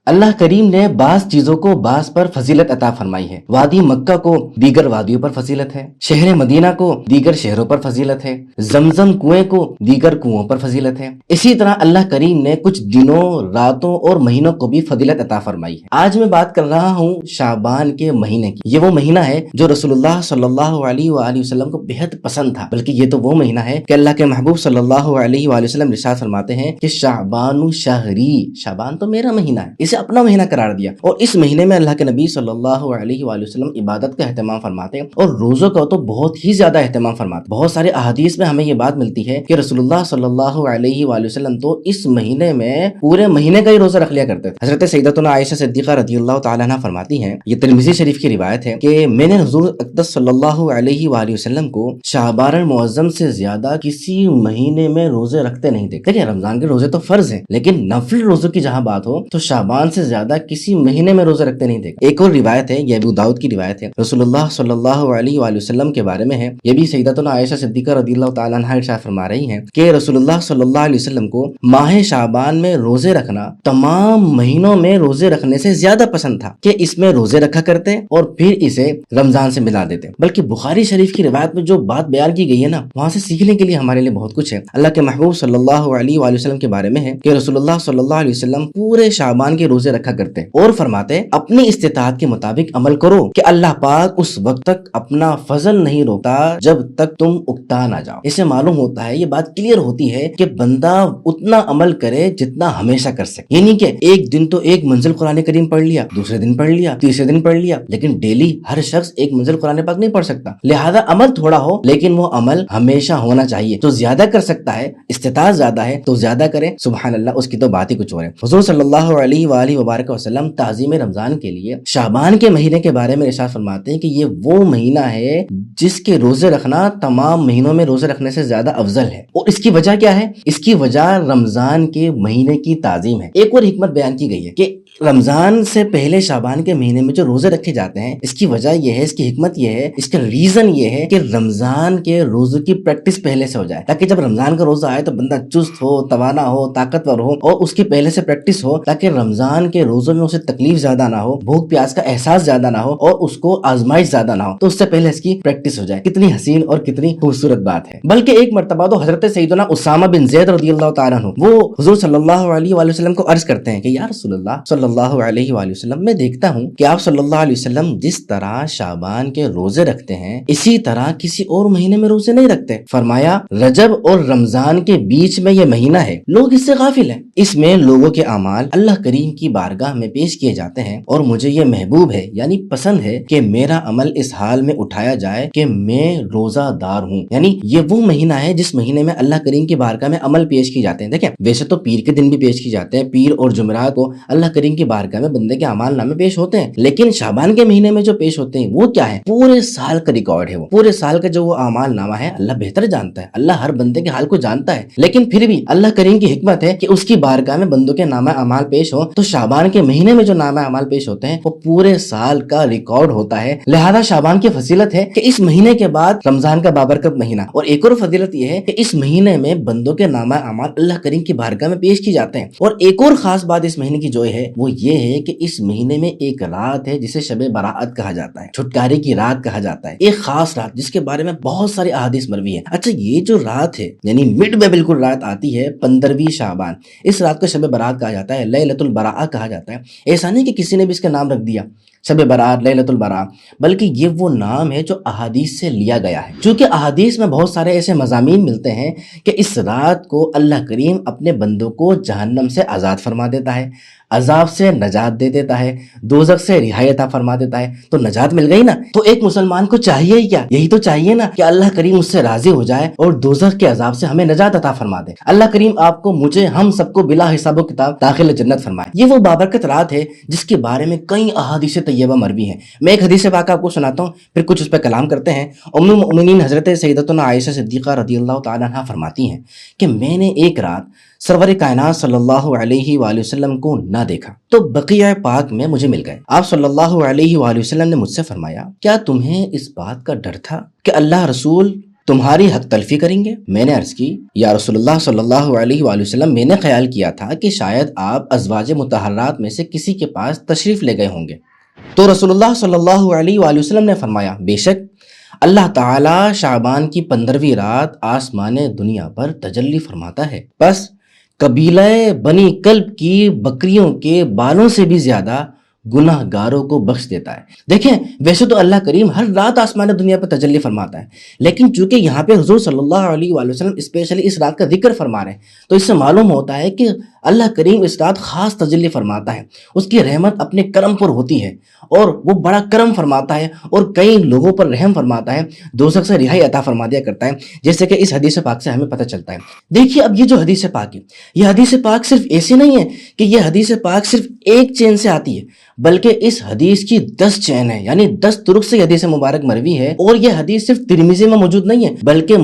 اللہ کریم نے بعض چیزوں کو بعض پر فضیلت عطا فرمائی ہے۔ وادی مکہ کو دیگر وادیوں پر فضیلت ہے، شہر مدینہ کو دیگر شہروں پر فضیلت ہے، زمزم کنویں کو دیگر کنووں پر فضیلت ہے۔ اسی طرح اللہ کریم نے کچھ دنوں، راتوں اور مہینوں کو بھی فضیلت عطا فرمائی ہے۔ آج میں بات کر رہا ہوں شعبان کے مہینے کی۔ یہ وہ مہینہ ہے جو رسول اللہ صلی اللہ علیہ وآلہ وسلم کو بہت پسند تھا، بلکہ یہ تو وہ مہینہ ہے کہ اللہ کے محبوب صلی اللہ علیہ وآلہ وسلم ارشاد فرماتے ہیں کہ شعبان شہری، شعبان تو میرا مہینہ ہے، اسے اپنا مہینہ قرار دیا۔ اور اس مہینے میں اللہ کے نبی صلی اللہ علیہ وآلہ وسلم عبادت کا اہتمام فرماتے ہیں اور روزوں کا تو بہت ہی زیادہ اہتمام فرماتے ہیں۔ بہت سارے احادیث میں ہمیں یہ بات ملتی ہے کہ رسول اللہ صلی اللہ علیہ وآلہ وسلم تو اس مہینے میں پورے مہینے کا ہی روزہ رکھ لیا کرتے تھے۔ حضرت سیدتنا عائشہ صدیقہ رضی اللہ تعالی عنہا فرماتی ہیں، یہ ترمذی شریف کی روایت ہے کہ میں نے حضور اقدس صلی اللہ علیہ وآلہ وسلم کو شعبان المعظم سے زیادہ کسی مہینے میں روزے رکھتے نہیں دیکھتے۔ دیکھیں رمضان کے روزے تو فرض ہیں، لیکن نفل روزوں کی جہاں بات ہو تو شعبان سے زیادہ کسی مہینے میں روزے رکھتے نہیں دیکھتے۔ ایک اور روایت ہے، یہ ابو داؤد کی روایت ہے، رسول اللہ صلی اللہ علیہ وآلہ وسلم کے بارے میں ہے، یہ بھی سیدتنا عائشہ صدیقہ رضی اللہ تعالی عنہا ارشاد فرما رہی ہیں کہ رسول اللہ صلی اللہ علیہ وسلم کو ماہ شعبان میں روزے رکھنا تمام مہینوں میں روزے رکھنے سے زیادہ پسند تھا، کہ اس میں روزے رکھا کرتے اور پھر اسے رمضان سے ملا دیتے۔ بلکہ بخاری شریف کی روایت میں جو بات بیان کی گئی ہے نا، وہاں سے سیکھنے کے لیے ہمارے لیے بہت کچھ ہے۔ اللہ کے محبوب صلی اللہ علیہ وآلہ وسلم کے بارے میں ہے کہ رسول اللہ صلی اللہ علیہ وسلم پورے شعبان کے روزے رکھا کرتے اور فرماتے اپنی استطاعت کے مطابق عمل کرو کہ اللہ پاک اس وقت تک اپنا فضل نہیں روکتا جب تک تم اکتا نہ جاؤ۔ اسے معلوم ہوتا ہے، یہ بات کلیئر ہوتی ہے کہ بندہ اتنا عمل کرے جتنا ہمیشہ کر سکے، یعنی کہ ایک دن تو ایک منزل قرآن کریم پڑھ لیا، دوسرے دن پڑھ لیا، تیسرے دن پڑھ لیا، لیکن ڈیلی ہر شخص ایک منزل قرآن پاک نہیں پڑھ سکتا۔ لہذا عمل تھوڑا ہو لیکن وہ عمل ہمیشہ ہونا چاہیے۔ جو زیادہ کر سکتا ہے، استطاعت زیادہ ہے تو زیادہ کرے، سبحان اللہ، اس کی تو بات ہی کچھ اور ہے۔ حضور صلی اللہ علیہ وآلہ وبارک وسلم تعظیم رمضان کے لیے شعبان کے مہینے کے بارے میں ارشاد فرماتے ہیں کہ یہ وہ مہینہ ہے جس کے روزے رکھنا تمام مہینوں میں روزے رکھنے سے زیادہ افضل ہے۔ اور اس کی وجہ کیا ہے؟ اس کی وجہ رمضان کے مہینے کی تعظیم ہے۔ ایک اور حکمت بیان کی گئی ہے کہ رمضان سے پہلے شعبان کے مہینے میں جو روزے رکھے جاتے ہیں، اس کی وجہ یہ ہے، اس کی حکمت یہ ہے، اس کا ریزن یہ ہے کہ رمضان کے روزوں کی پریکٹس پہلے سے ہو جائے، تاکہ جب رمضان کا روزہ آئے تو بندہ چست ہو، توانا ہو، طاقتور ہو، اور اس کی پہلے سے پریکٹس ہو، تاکہ رمضان کے روزوں میں اسے تکلیف زیادہ نہ ہو، بھوک پیاس کا احساس زیادہ نہ ہو، اور اس کو آزمائش زیادہ نہ ہو، تو اس سے پہلے اس کی پریکٹس ہو جائے۔ کتنی حسین اور کتنی خوبصورت بات ہے۔ بلکہ ایک مرتبہ تو حضرت سیدنا اسامہ بن زید رضی اللہ تعالیٰ عنہ وہ حضور صلی اللہ علیہ وآلہ وسلم کو عرض کرتے ہیں کہ یا رسول اللہ صلی اللہ علیہ وآلہ وسلم، میں دیکھتا ہوں کہ آپ صلی اللہ علیہ وسلم جس طرح شعبان کے روزے رکھتے ہیں اسی طرح کسی اور مہینے میں روزے نہیں رکھتے۔ فرمایا رجب اور رمضان کے بیچ میں یہ مہینہ ہے، لوگ اس سے غافل ہیں، اس میں لوگوں کے اعمال اللہ کریم کی بارگاہ میں پیش کیے جاتے ہیں، اور مجھے یہ محبوب ہے، یعنی پسند ہے کہ میرا عمل اس حال میں اٹھایا جائے کہ میں روزہ دار ہوں۔ یعنی یہ وہ مہینہ ہے جس مہینے میں اللہ کریم کی بارگاہ میں عمل پیش کی جاتے ہیں۔ دیکھیں ویسے تو پیر کے دن بھی پیش کی جاتے ہیں، پیر اور جمعرات کو اللہ کریم کی بارگاہ میں بندے کے اعمال نامے پیش ہوتے ہیں، لیکن شعبان کے مہینے میں جو پیش ہوتے ہیں وہ کیا ہے؟ پورے سال کا ریکارڈ ہے، وہ پورے سال کا جو وہ اعمال نامہ ہے اللہ بہتر جانتا ہے، اللہ ہر بندے کے حال کو جانتا ہے، لیکن پھر بھی اللہ کریم کی حکمت ہے کہ اس کی بارگاہ میں بندوں کے نامہ اعمال پیش ہو، تو شعبان کے مہینے میں جو نامہ اعمال پیش ہوتے ہیں وہ پورے سال کا ریکارڈ ہوتا ہے۔ لہذا شعبان کی فضیلت ہے کہ اس مہینے کے بعد رمضان کا بابرکت مہینہ، اور ایک اور فضیلت یہ ہے کہ اس مہینے میں بندوں کے نامہ اعمال اللہ کریم کی بارگاہ میں پیش کی جاتے ہیں۔ اور ایک اور خاص بات اس مہینے کی جو ہے وہ یہ ہے کہ اس مہینے میں ایک رات ہے جسے شب براءت کہا جاتا ہے، چھٹکارے کی رات کہا جاتا ہے، ایک خاص رات جس کے بارے میں بہت سارے احادیث مروی ہیں۔ اچھا یہ جو رات ہے، یعنی مڈ میں بالکل رات آتی ہے 15ویں شعبان، اس رات کو شب برات کہا جاتا ہے، لیلۃ البراء کہا جاتا ہے۔ ایسا نہیں کہ کسی نے بھی اس کا نام رکھ دیا شب برات، لیلۃ البراء، بلکہ یہ وہ نام ہے جو احادیث سے لیا گیا ہے، چونکہ احادیث میں بہت سارے ایسے مضامین ملتے ہیں کہ اس رات کو اللہ کریم اپنے بندوں کو جہنم سے آزاد فرما دیتا ہے، عذاب سے نجات دے دیتا ہے، دوزخ سے رہائی عطا فرما دیتا ہے، تو نجات مل گئی نا۔ تو ایک مسلمان کو چاہیے ہی کیا؟ یہی تو چاہیے نا کہ اللہ کریم اس سے راضی ہو جائے اور دوزخ کے عذاب سے ہمیں نجات عطا فرما دے۔ اللہ کریم آپ کو، مجھے، ہم سب کو بلا حساب و کتاب داخل جنت فرمائے۔ یہ وہ بابرکت رات ہے جس کے بارے میں کئی احادیث طیبہ مروی ہیں۔ میں ایک حدیث پاک آپ کو سناتا ہوں، پھر کچھ اس پہ کلام کرتے ہیں۔ ام المؤمنین حضرت سیدتنا عائشہ صدیقہ رضی اللہ تعالی عنہا فرماتی ہیں کہ میں نے ایک رات سرور کائنات صلی اللہ علیہ وآلہ وسلم کو نہ دیکھا تو بقیہ پاک میں مجھے مل گئے۔ آپ صلی اللہ علیہ وآلہ وسلم نے مجھ سے فرمایا کیا تمہیں اس بات کا ڈر تھا کہ اللہ رسول تمہاری حق تلفی کریں گے؟ میں نے عرض کی یا رسول اللہ صلی اللہ علیہ وآلہ وسلم، میں نے خیال کیا تھا کہ شاید آپ ازواج مطہرات میں سے کسی کے پاس تشریف لے گئے ہوں گے۔ تو رسول اللہ صلی اللہ علیہ وآلہ وسلم نے فرمایا، بے شک اللہ تعالی شعبان کی 15ویں رات آسمان دنیا پر تجلی فرماتا ہے، بس قبیلہ بنی کلب کی بکریوں کے بالوں سے بھی زیادہ گناہ گاروں کو بخش دیتا ہے۔ دیکھیں، ویسے تو اللہ کریم ہر رات آسمان دنیا پر تجلی فرماتا ہے، لیکن چونکہ یہاں پہ حضور صلی اللہ علیہ وآلہ وسلم اسپیشلی اس رات کا ذکر فرما رہے ہیں، تو اس سے معلوم ہوتا ہے کہ اللہ کریم اس رات خاص تجلی فرماتا ہے، اس کی رحمت اپنے کرم پر ہوتی ہے اور وہ بڑا کرم فرماتا ہے اور کئی لوگوں پر رحم فرماتا ہے، دوزخ سے رہائی عطا فرما دیا کرتا ہے، جیسے کہ اس حدیث پاک سے ہمیں پتہ چلتا ہے۔ دیکھیے اب یہ جو حدیث پاک ہے، یہ حدیث پاک صرف ایسی نہیں ہے کہ یہ حدیث پاک صرف ایک چین سے آتی ہے، بلکہ اس حدیث کی 10 چین ہے، یعنی 10 طرق سے یہ حدیث مبارک مروی ہے، اور یہ حدیث صرف ترمذی میں موجود نہیں ہے، بلکہ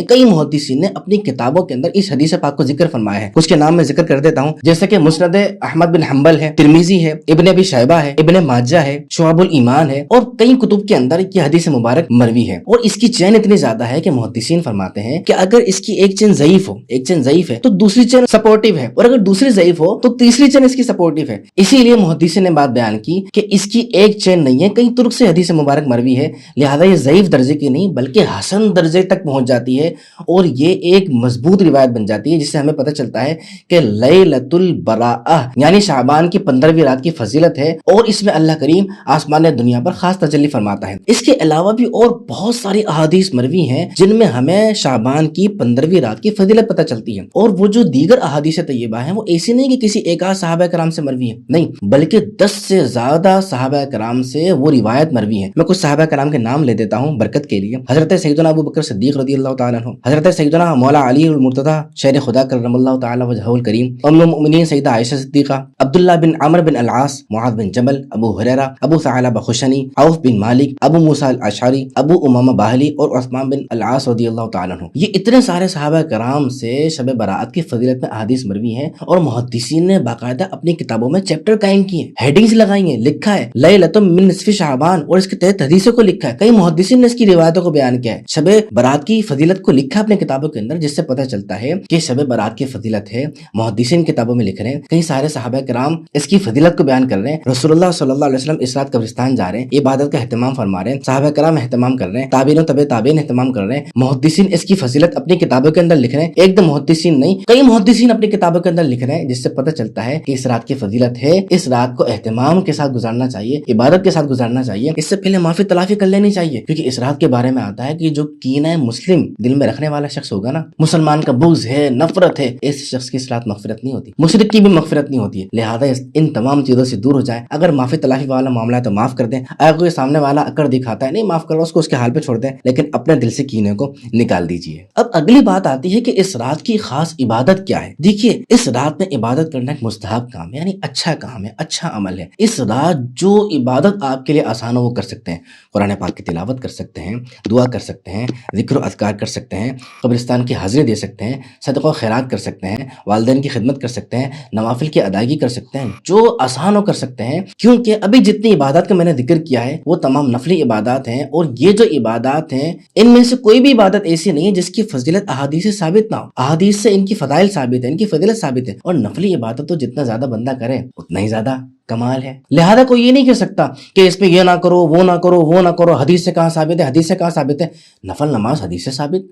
کئی محدثین نے اپنی کتابوں کے اندر اس حدیث پاک کو ذکر فرمایا ہے۔ اس کے نام میں ذکر کر دیتا ہوں، جیسے کہ مسند احمد بن حنبل ہے، ترمذی ہے، ابن ابی شیبہ ہے، ابن ماجہ ہے، شعب الایمان ہے، اور کئی کتب کے اندر یہ حدیث مبارک مروی ہے، اور اس کی چین اتنی زیادہ ہے کہ محدثین فرماتے ہیں کہ اگر اس کی ایک چین ضعیف ہے تو دوسری چین سپورٹیو ہے، اور اگر دوسری ضعیف ہو تو تیسری چین اس کی سپورٹیو ہے۔ اسی لیے محدثین نے بات بیان کی کہ اس کی ایک چین نہیں ہے، کئی طرق سے حدیث مبارک مروی ہے، لہذا یہ ضعیف درجے کی نہیں بلکہ حسن درجے تک پہنچ جاتی ہے، اور یہ ایک مضبوط روایت بن جاتی ہے، جس سے ہمیں پتہ چلتا ہے کہ لیلۃ البراءہ یعنی شعبان کی 15ویں رات کی فضیلت ہے، اور اس میں اللہ کریم آسمان دنیا پر خاص تجلی فرماتا ہے۔ اس کے علاوہ بھی اور بہت ساری احادیث مروی ہیں جن میں ہمیں شعبان کی 15ویں رات کی فضیلت پتہ چلتی ہے، اور وہ جو دیگر احادیث طیبہ ہیں وہ ایسی نہیں کہ کسی ایک آدھ صحابہ کرام سے مروی ہے، نہیں بلکہ 10 سے زیادہ صحابہ کرام سے وہ روایت مروی ہے۔ میں کچھ صحابہ کرام کے نام لے دیتا ہوں برکت کے لیے۔ حضرت سیدنا ابو بکر صدیق رضی اللہ تعالیٰ عنہ، حضرت سیدنا مولا علی المرتضی شیر خدا کرم اللہ تعالیٰ وجہہ الکریم، ام المؤمنین سیدہ عائشہ صدیقہ، عبداللہ بن عمرو بن العاص، معاذ بن جبل، ابو ہریرہ، ابو ثعلبہ خشنی، عوف بن مالک، ابو موسیٰ الاشعری، ابو امامہ باہلی اور عثمان بن العاص رضی اللہ تعالیٰ عنہ۔ یہ اتنے سارے صحابہ کرام سے شب برات کی فضیلت میں احادیث مروی ہیں، اور محدثین نے باقاعدہ اپنی کتابوں میں چیپٹر قائم کیے ہیں، ہیڈنگز لگائی ہیں، لکھا ہے لیلۃ من نصف شعبان، اور اس کے تحت حدیثوں کو لکھا ہے، کئی محدثین نے اس کی روایتوں کو بیان کیا ہے، شب برات کی فضیلت کو لکھا اپنے کتابوں کے اندر، جس سے پتہ چلتا ہے کہ شب برات کی فضیلت ہے، محدثین کتابوں میں لکھ رہے ہیں، کئی سارے صحابہ کرام اس کی فضیلت کو بیان کر رہے ہیں، رسول اللہ صلی اللہ علیہ وسلم اس رات قبرستان جا رہے ہیں، عبادت کا اہتمام فرما رہے ہیں، صحابہ کرام اہتمام کر رہے ہیں، تابعین و تبع تابعین اہتمام کر رہے ہیں، محدثین اس کی فضیلت اپنی کتابوں کے اندر لکھ رہے ہیں، ایک دم محدثین نہیں کئی محدثین اپنی کتابوں کے اندر لکھ رہے ہیں، جس سے پتہ چلتا ہے کہ اس رات کی فضیلت ہے، اس رات کو اہتمام کے ساتھ گزارنا چاہیے، عبادت کے ساتھ گزارنا چاہیے، اس سے پہلے معافی تلافی کر لینی چاہیے، کیونکہ اس رات کے بارے میں آتا ہے کہ جو کینہ مسلم دل میں رکھنے والا شخص ہوگا نا، مسلمان کا بغض ہے، نفرت ہے، اس شخص کی اس رات مغفرت نہیں ہوتی، مشرک کی بھی مغفرت نہیں ہوتی ہے، لہذا ان تمام چیزوں سے دور ہو جائے، اگر معافی تلافی والا معاملہ ہے تو معاف کر دیں، اگر کوئی سامنے والا اکڑ دکھاتا ہے نہیں معاف کرو، اس کو اس کے حال پہ چھوڑ دیں، لیکن اپنے دل سے کینے کو نکال دیجیے۔ اب اگلی بات آتی ہے کہ اس رات کی خاص عبادت کیا ہے۔ دیکھیے، اس رات میں عبادت کرنا ایک مستحب کام ہے، یعنی اچھا کام ہے، اچھا عمل ہے۔ اس رات جو عبادت آپ کے لیے آسان ہو وہ کر سکتے ہیں، قرآن پاک کی تلاوت کر سکتے ہیں، دعا کر سکتے ہیں، ذکر و اذکار کر سکتے ہیں، قبرستان کی حاضری دے سکتے ہیں، صدقہ و خیرات کر سکتے ہیں، والدین کی خدمت کر سکتے ہیں، نوافل کی ادائیگی کر سکتے ہیں، جو آسان ہو کر سکتے ہیں، کیونکہ ابھی جتنی عبادات کا میں نے ذکر کیا ہے وہ تمام نفلی عبادات ہیں، اور یہ جو عبادات ہیں ان میں سے کوئی بھی عبادت ایسی نہیں ہے جس کی فضیلت احادیث سے ثابت نہ ہو، احادیث سے ان کی فضائل ثابت ہے، ان کی فضیلت ثابت ہے، اور نفلی عبادت تو جتنا زیادہ بندہ کرے اتنا ہی زیادہ کمال ہے۔ لہذا کوئی یہ نہیں کہہ سکتا کہ اس پہ یہ نہ کرو، وہ نہ کرو، وہ نہ کرو، حدیث سے کہاں ثابت ہے، حدیث سے کہاں ثابت ہے۔ نفل نماز حدیث سے ثابت،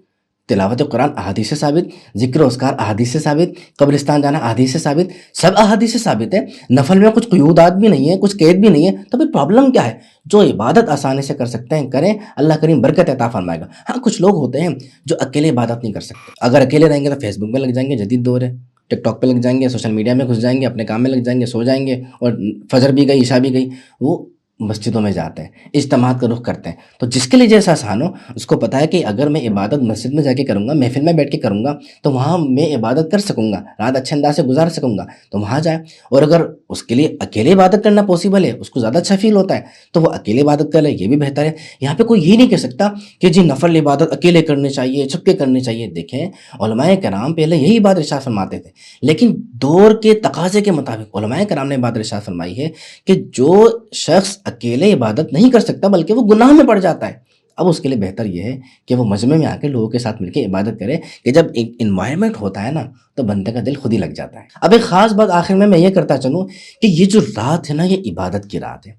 تلاوت قرآن احادیث سے ثابت، ذکر و اذکار احادیث سے ثابت، قبرستان جانا احادیث سے ثابت، سب احادیث سے ثابت ہے۔ نفل میں کچھ قیودات بھی نہیں ہے، کچھ قید بھی نہیں ہے، تو پھر پرابلم کیا ہے؟ جو عبادت آسانی سے کر سکتے ہیں کریں، اللہ کریم برکت عطا فرمائے گا۔ ہاں کچھ لوگ ہوتے ہیں جو اکیلے عبادت نہیں کر سکتے، اگر اکیلے رہیں گے تو فیس بک میں لگ جائیں گے، جدید دور ہے، ٹک ٹاک پہ لگ جائیں گے، سوشل میڈیا میں گھس جائیں گے، اپنے کام میں لگ جائیں گے، سو جائیں گے، اور فجر بھی گئی، عشاء بھی گئی، وہ مسجدوں میں جاتے ہیں، اجتماعات کا رخ کرتے ہیں۔ تو جس کے لیے جیسا آسان ہو، اس کو پتا ہے کہ اگر میں عبادت مسجد میں جا کے کروں گا، محفل میں بیٹھ کے کروں گا، تو وہاں میں عبادت کر سکوں گا، رات اچھے انداز سے گزار سکوں گا، تو وہاں جائے۔ اور اگر اس کے لیے اکیلے عبادت کرنا پاسبل ہے، اس کو زیادہ اچھا فیل ہوتا ہے، تو وہ اکیلے عبادت کر لے، یہ بھی بہتر ہے۔ یہاں پہ کوئی یہ نہیں کہہ سکتا کہ جی نفل عبادت اکیلے کرنی چاہیے، چھپ کے کرنی چاہیے۔ دیکھیں، علماء کرام پہلے یہی بات ارشاد فرماتے تھے، لیکن دور کے تقاضے کے مطابق علماء کرام نے بات ارشاد فرمائی ہے کہ جو شخص اکیلے عبادت نہیں کر سکتا بلکہ وہ گناہ میں پڑ جاتا ہے، اب اس کے لیے بہتر یہ ہے کہ وہ مجمع میں آ کے لوگوں کے ساتھ مل کے عبادت کرے کہ جب ایک انوائرمنٹ ہوتا ہے نا تو بندے کا دل خود ہی لگ جاتا ہے۔ اب ایک خاص بات آخر میں یہ کرتا چلوں کہ یہ جو رات ہے نا یہ عبادت کی رات ہے۔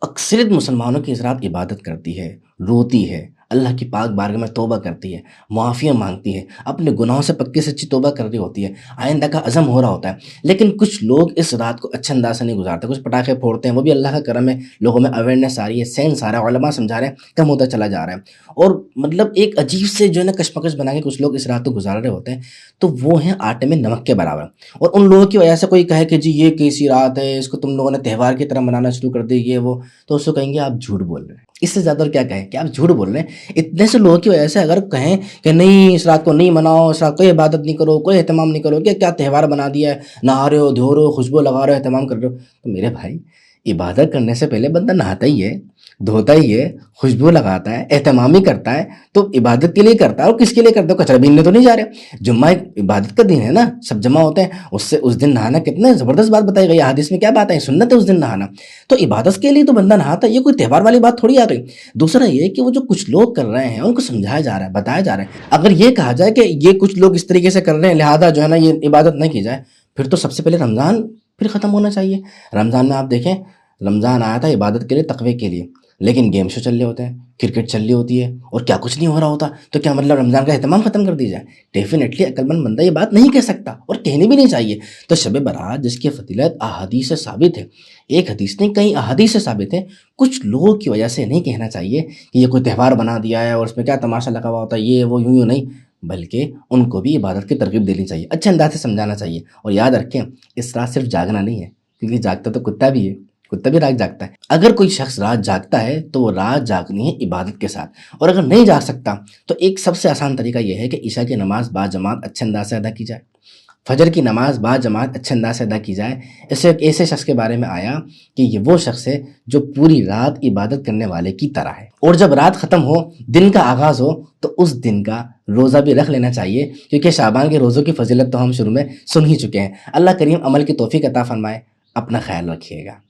اکثریت مسلمانوں کی اس رات عبادت کرتی ہے، روتی ہے، اللہ کی پاک بارگاہ میں توبہ کرتی ہے، معافیاں مانگتی ہے، اپنے گناہوں سے پکی سچی توبہ کر رہی ہوتی ہے، آئندہ کا عزم ہو رہا ہوتا ہے۔ لیکن کچھ لوگ اس رات کو اچھے انداز سے نہیں گزارتے، کچھ پٹاخے پھوڑتے ہیں، وہ بھی اللہ کا کرم ہے، لوگوں میں اویئرنیس آ رہی ہے، سینس آ رہا ہے، علماء سمجھا رہے ہیں، کم ہوتا چلا جا رہا ہے، اور مطلب ایک عجیب سے جو ہے نا کشمکش بنا کے کچھ لوگ اس رات کو گزار رہے ہوتے ہیں، تو وہ ہیں آٹے میں نمک کے برابر۔ اور ان لوگوں کی وجہ سے کوئی کہے کہ جی یہ کیسی رات ہے، اس کو تم لوگوں نے تہوار کی طرح منانا شروع کر دی، یہ وہ، تو اس کو کہیں گے آپ جھوٹ بول رہے ہیں۔ اس سے زیادہ اور کیا کہیں کہ آپ جھوٹ بول رہے ہیں۔ اتنے سے لوگوں کی وجہ سے اگر کہیں کہ نہیں اس رات کو نہیں مناؤ، اس رات کوئی عبادت نہیں کرو، کوئی اہتمام نہیں کرو، کیا تہوار بنا دیا ہے، نہا رہے ہو، دھو رہے ہو، خوشبو لگا رہے ہو، اہتمام کر رہے ہو، تو میرے بھائی عبادت کرنے سے پہلے بندہ نہاتا ہی ہے، دھوتا ہی ہے، خوشبو لگاتا ہے، اہتمام ہی کرتا ہے، تو عبادت کے لیے کرتا ہے۔ اور کس کے لیے کرتا ہے؟ کچرا بیننے تو نہیں جا رہے۔ جمعہ ایک عبادت کا دن ہے نا، سب جمع ہوتے ہیں، اس دن نہانا کتنا زبردست بات بتائی گئی، حدیث میں کیا بات ہے، سنت ہے اس دن نہانا، تو عبادت کے لیے تو بندہ نہاتا ہے، یہ کوئی تہوار والی بات تھوڑی آ گئی۔ دوسرا یہ کہ وہ جو کچھ لوگ کر رہے ہیں ان کو سمجھایا جا رہا ہے، بتایا جا رہا ہے۔ اگر یہ کہا جائے کہ یہ کچھ لوگ اس طریقے سے کر رہے ہیں لہذا جو ہے نا یہ عبادت نہیں کی جائے، پھر تو سب سے پہلے رمضان پھر ختم ہونا چاہیے۔ رمضان میں آپ دیکھیں، رمضان آیا تھا عبادت کے لیے، تقوی کے لیے، لیکن گیم شو چل رہے ہوتے ہیں، کرکٹ چل رہی ہوتی ہے، اور کیا کچھ نہیں ہو رہا ہوتا، تو کیا مطلب رمضان کا اہتمام ختم کر دی جائے؟ ڈیفینیٹلی عقل مند بندہ یہ بات نہیں کہہ سکتا، اور کہنی بھی نہیں چاہیے۔ تو شب برات جس کی فضیلت احادیث سے ثابت ہے، ایک حدیث نہیں کئی احادیث سے ثابت ہے، کچھ لوگوں کی وجہ سے نہیں کہنا چاہیے کہ یہ کوئی تہوار بنا دیا ہے اور اس میں کیا تماشا لگا ہوا ہوتا ہے، یہ وہ یوں نہیں، بلکہ ان کو بھی عبادت کی ترغیب دینی چاہیے، اچھے انداز سے سمجھانا چاہیے۔ اور یاد رکھیں اس رات صرف جاگنا نہیں ہے، کیونکہ جاگتا تو کتا بھی ہے، کتا بھی رات جاگتا ہے۔ اگر کوئی شخص رات جاگتا ہے تو وہ رات جاگنی ہے عبادت کے ساتھ، اور اگر نہیں جاگ سکتا تو ایک سب سے آسان طریقہ یہ ہے کہ عشاء کی نماز با جماعت اچھے انداز سے ادا کی جائے، فجر کی نماز با جماعت اچھے انداز سے ادا کی جائے۔ اسے ایک ایسے شخص کے بارے میں آیا کہ یہ وہ شخص ہے جو پوری رات عبادت کرنے والے کی طرح ہے، اور جب رات ختم ہو دن کا آغاز ہو تو اس دن کا روزہ بھی رکھ لینا چاہیے، کیونکہ شعبان کے روزوں کی فضیلت تو ہم شروع میں سن ہی چکے ہیں۔ اللہ کریم عمل کی توفیق عطا فرمائے۔ اپنا خیال رکھیے گا۔